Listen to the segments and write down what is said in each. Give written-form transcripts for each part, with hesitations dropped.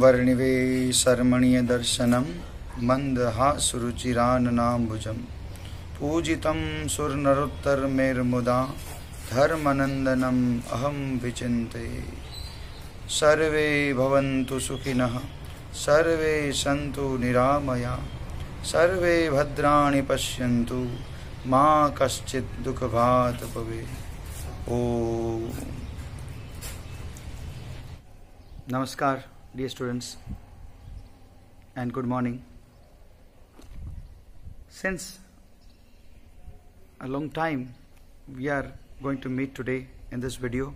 वर्णिवेशरमणीयदर्शनं मन्दहासरुचिराननाम्बुजं पूजितं सुरनरोत्तरमेर्मुदा धर्मनन्दनम् अहं विचिन्ते। सर्वे भवन्तु सुखिनः, सर्वे सन्तु निरामया, सर्वे भद्राणि पश्यन्तु, मा कश्चित् दुःखभाग् भवेत्। ओम Namaskar, dear students, and good morning. Since a long time we are going to meet today in this video.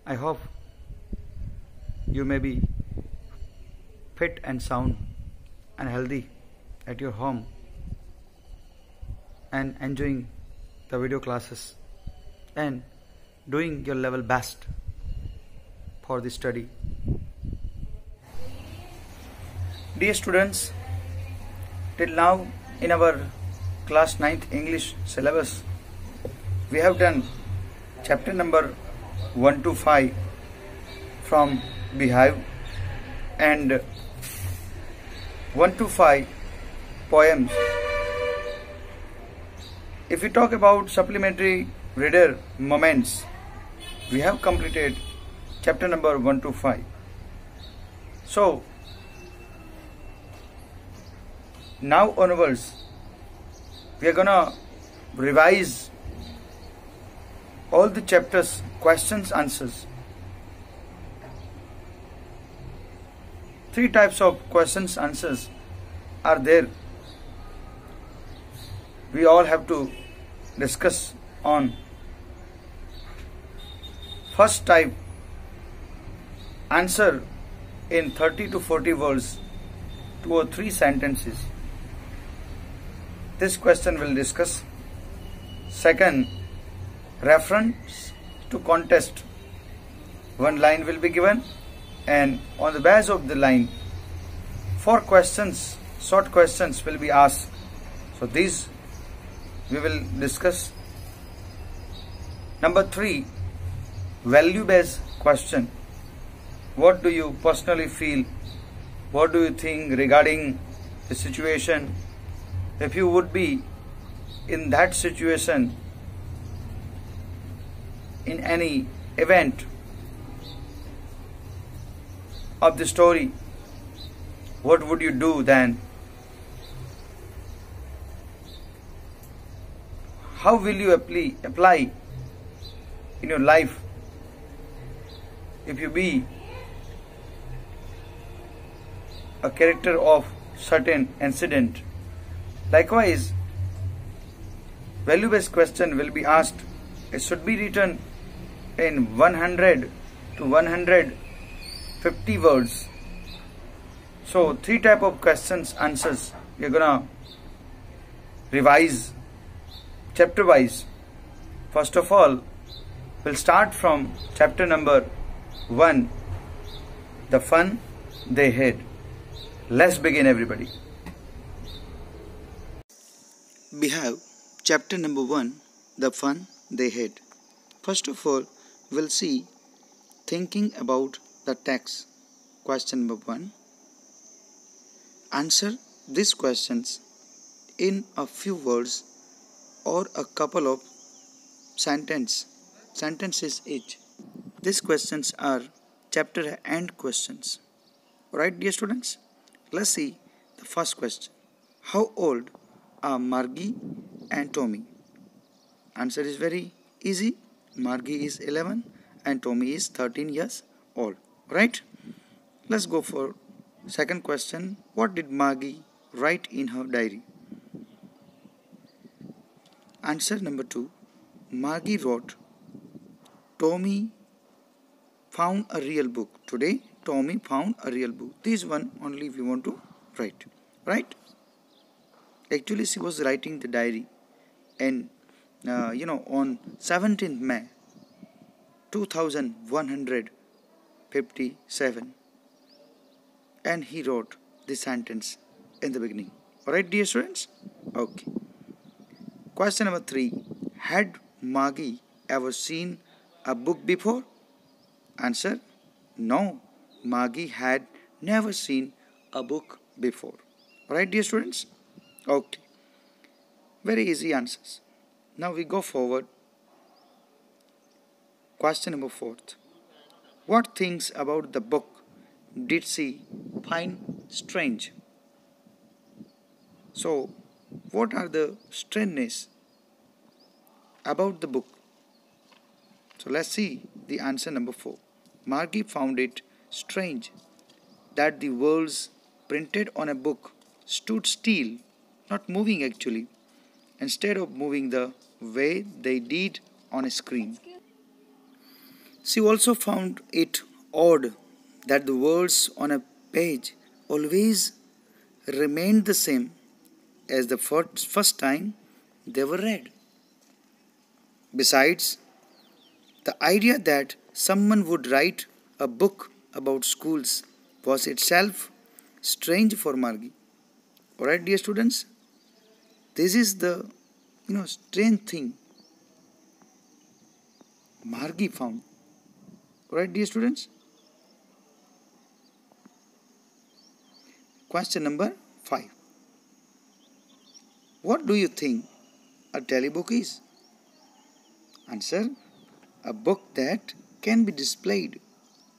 I hope you may be fit and sound and healthy at your home and enjoying the video classes and doing your level best for the study. Dear students, till now in our class 9th English syllabus we have done chapter number 1 to 5 from Beehive and 1 to 5 poems. If we talk about supplementary reader moments, we have completed chapter number 1 to 5. So now onwards we are gonna revise all the chapters, questions, answers. 3 types of questions, answers are there. We all have to discuss on. First type, answer in 30 to 40 words, 2 or 3 sentences. This question will discuss. Second, reference to contest. 1 line will be given and on the base of the line 4 questions, short questions will be asked. So these we will discuss. Number 3, value-based question. What do you personally feel? What do you think regarding the situation? If you would be in that situation, in any event of the story, what would you do then? How will you apply in your life if you be a character of certain incident? Likewise, value-based question will be asked. It should be written in 100 to 150 words. So 3 type of questions, answers we are gonna revise chapter wise. First of all, we'll start from chapter number 1, the fun they had. Let's begin, everybody. Beehive, chapter number 1, the fun they had. First of all, we'll see thinking about the text. Question number 1. Answer these questions in a few words or a couple of sentences each. These questions are chapter end questions. Alright, dear students, let's see the first question. How old are Margie and Tommy? Answer is very easy. Margie is 11 and Tommy is 13 years old. Right? Let's go for second question. What did Margie write in her diary? Answer number 2. Margie wrote, Tommy found a real book. Today, Tommy found a real book. This one only we want to write. Right? Actually, she was writing the diary and on 17th May 2157, and he wrote this sentence in the beginning. Alright, dear students? Okay. Question number 3. Had Margie ever seen a book before? Answer: no, Margie had never seen a book before. Right, dear students? Okay, very easy answers. Now we go forward. Question number 4. What things about the book did she find strange? So, what are the strangeness about the book? So, let's see the answer number 4. Margie found it strange that the words printed on a book stood still, not moving actually, instead of moving the way they did on a screen. She also found it odd that the words on a page always remained the same as the first time they were read. Besides, the idea that someone would write a book about schools was itself strange for Margie. Alright, dear students, this is the strange thing Margie found. Alright, dear students. Question number 5. What do you think a telebook is? Answer: a book that can be displayed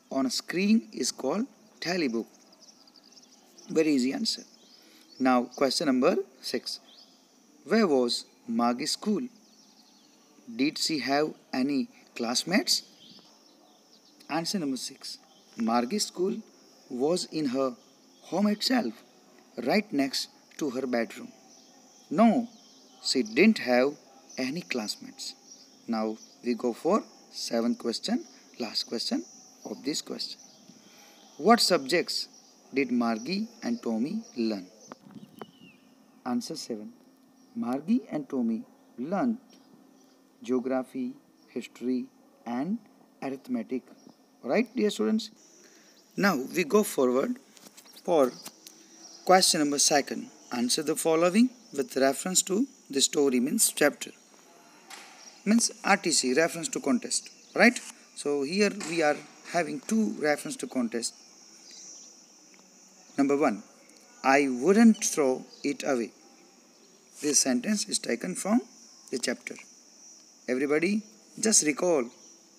on a screen is called telebook. Very easy answer. Now question number 6. Where was Margie's school? Did she have any classmates? Answer number 6. Margie's school was in her home itself, right next to her bedroom. No, she didn't have any classmates. Now we go for 7th question, last question of this question. What subjects did Margie and Tommy learn? Answer 7. Margie and Tommy learned geography, history and arithmetic. Right, dear students? Now we go forward for question number 2. Answer the following with reference to the story, means chapter. Means RTC, reference to contest. Right? So here we are having 2 reference to contest. Number 1. I wouldn't throw it away. This sentence is taken from the chapter. Everybody just recall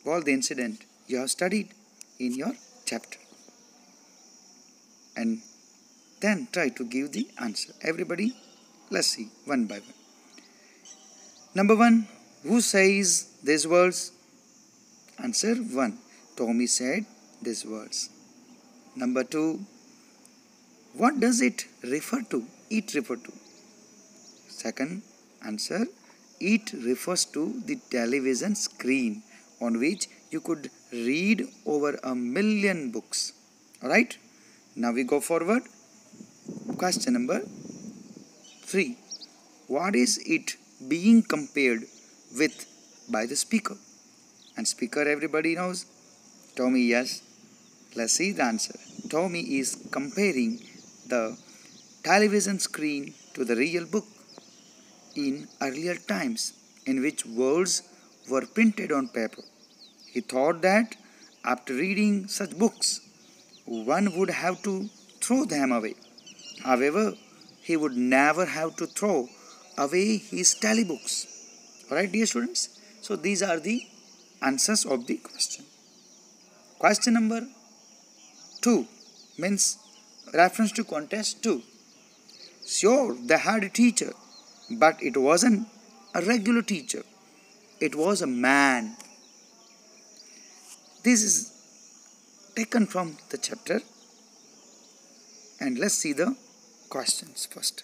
all the incident you have studied in your chapter. And then try to give the answer. Everybody, let's see one by one. Number 1. Who says these words? Answer 1. Tommy said these words. Number 2. What does it refer to? It refer to. Second answer. It refers to the television screen on which you could read over 1,000,000 books. Alright? Now we go forward. Question number 3. What is it being compared with by the speaker? And speaker everybody knows. Tommy, yes. Let's see the answer. Tommy is comparing the television screen to the real book. In earlier times, in which words were printed on paper, he thought that after reading such books, one would have to throw them away. However, he would never have to throw away his telebooks. Alright, dear students? So these are the answers of the question. Question number 2 means reference to contest 2. Sure, they had a teacher, but it wasn't a regular teacher. It was a man. This is taken from the chapter. And let's see the questions first.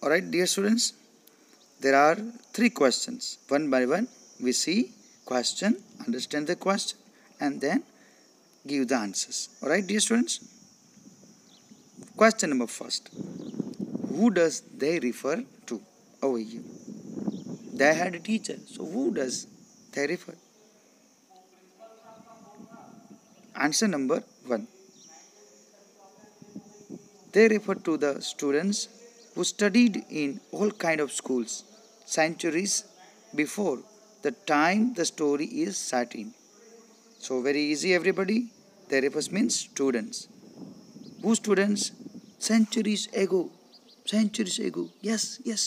Alright, dear students. There are 3 questions. One by one, we see question, understand the question, and then give the answers. Alright, dear students. Question number 1. Who does they refer to over here? They had a teacher. So who does they refer? Answer number 1. They refer to the students who studied in all kind of schools centuries before the time the story is set in. So very easy everybody. The refers means students. Who students? Centuries ago. Centuries ago. Yes, yes.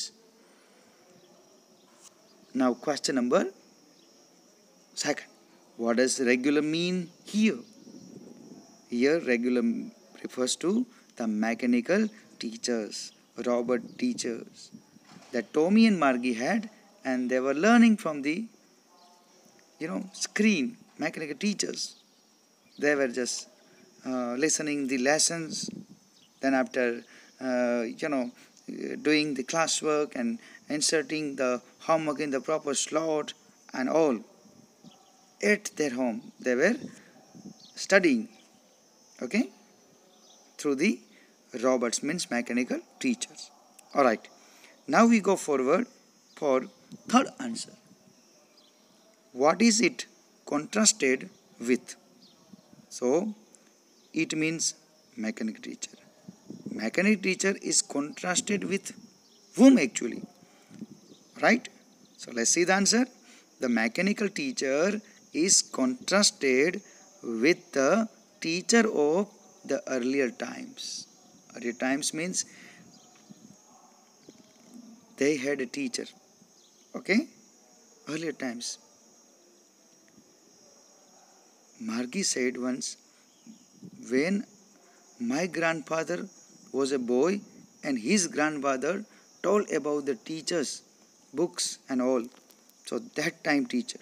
Now question number second. What does regular mean here? Here regular refers to the mechanical teachers, robot teachers that Tommy and Margie had, and they were learning from the screen. Mechanical teachers, they were just listening the lessons, then after doing the classwork and inserting the homework in the proper slot and all. At their home they were studying, okay, through the robots, means mechanical teachers. Alright, now we go forward for third answer. What is it contrasted with? So it means mechanical teacher. Mechanical teacher is contrasted with whom actually? Right? So let's see the answer. The mechanical teacher is contrasted with the teacher of the earlier times. Earlier times means they had a teacher. Okay? Earlier times. Margie said once, when my grandfather was a boy and his grandfather told about the teachers, books and all. So that time teacher.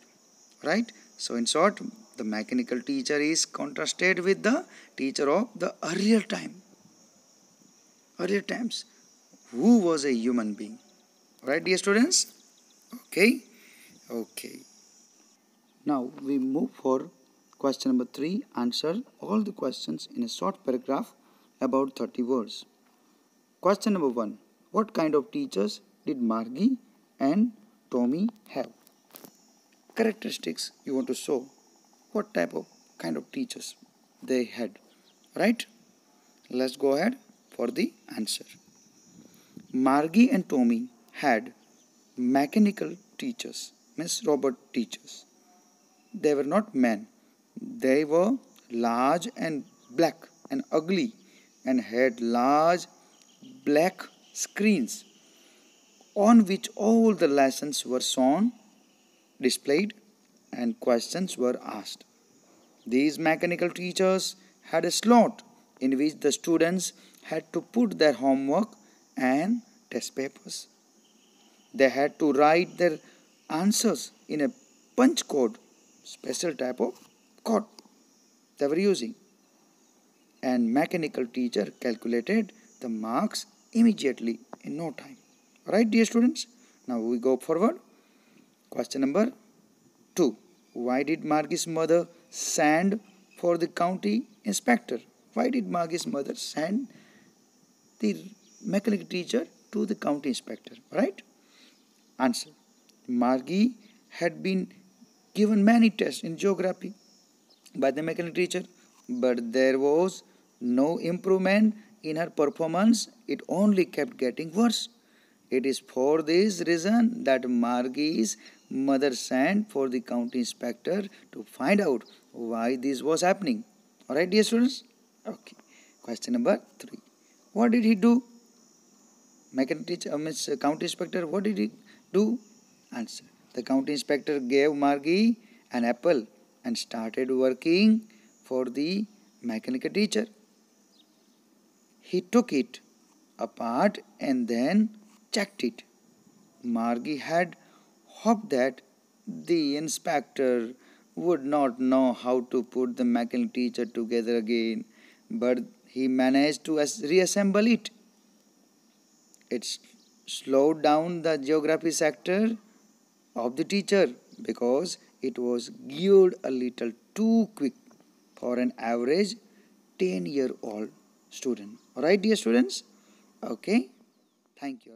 Right? So in short, the mechanical teacher is contrasted with the teacher of the earlier time. Earlier times. Who was a human being. Right, dear students? Okay. Okay. Now we move for question number 3. Answer all the questions in a short paragraph about 30 words. Question number 1. What kind of teachers did Margie and Tommy have? Characteristics you want to show. What type of kind of teachers they had. Right? Let's go ahead for the answer. Margie and Tommy had mechanical teachers, means robot teachers. They were not men. They were large and black and ugly and had large black screens on which all the lessons were shown, displayed, and questions were asked. These mechanical teachers had a slot in which the students had to put their homework and test papers. They had to write their answers in a punch code, special type of code they were using. And mechanical teacher calculated the marks immediately in no time. Alright, dear students? Now we go forward. Question number 2. Why did Margie's mother send for the county inspector? Why did Margie's mother send the mechanical teacher to the county inspector? Right? Answer. Margie had been given many tests in geography by the mechanical teacher, but there was no improvement in her performance. It only kept getting worse. It is for this reason that Margie's mother sent for the county inspector to find out why this was happening. Alright, dear students? Okay. Question number 3. What did he do? Mechanical teacher, county inspector, what did he do? Answer. The county inspector gave Margie an apple and started working for the mechanical teacher. He took it apart and then checked it. Margie had hoped that the inspector would not know how to put the mechanical teacher together again, but he managed to reassemble it. It slowed down the geography sector of the teacher because it was geared a little too quick for an average 10-year-old student. Alright, dear students? Okay. Thank you.